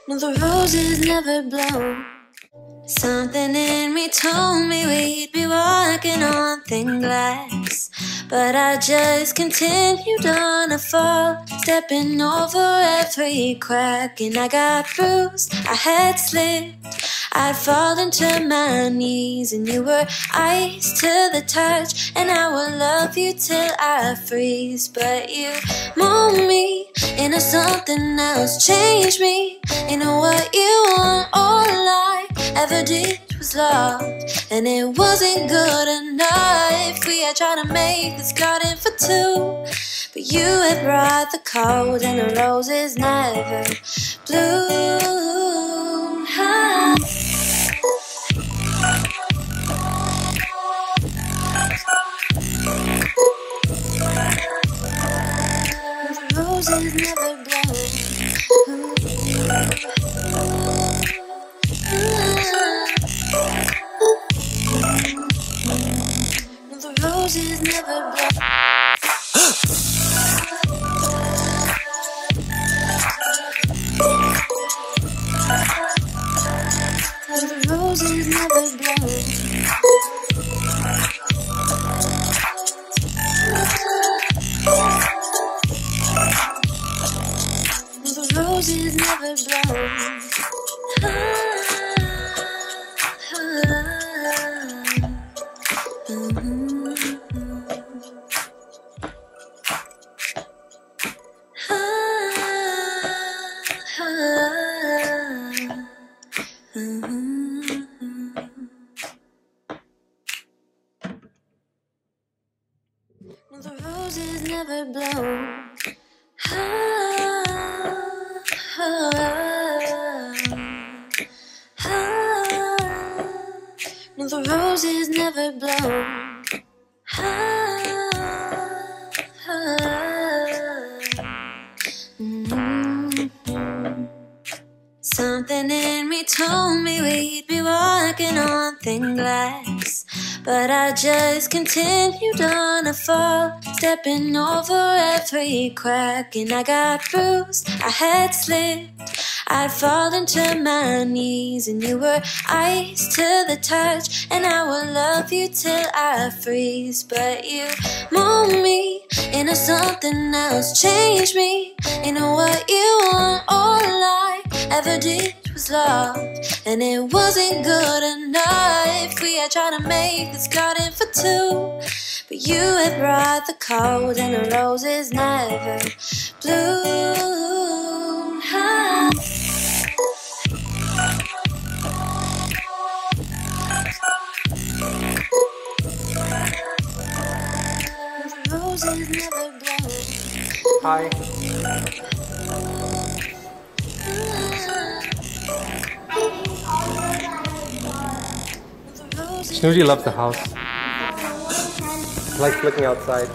No, the roses never blow. Something in me told me we'd be walking on thin glass, but I just continued on a fall, stepping over every crack, and I got bruised, I had slipped, I'd fallen to my knees, and you were ice to the touch, and I will love you till I freeze. But you moved me into something else, changed me into what you want. All I ever did was love, and it wasn't good enough. We had tried to make this garden for two, but you had brought the cold, and the roses never bloom. The roses never bloom. The roses never bloom. The roses never bloom. The roses never bloom. The roses never blow. No, the roses never blow. Something in me told me we'd be walking on thin glass, but I just continued on a fall, stepping over every crack, and I got bruised, I had slipped, I'd fallen to my knees, and you were ice to the touch, and I will love you till I freeze. But you moved me into something else, changed me into what you want. All I ever did was love, and it wasn't good enough. We had tried to make this garden for two, but you had brought the cold, and the roses never bloom. The roses never bloom. Hi. Snooty loves the house. Likes looking outside.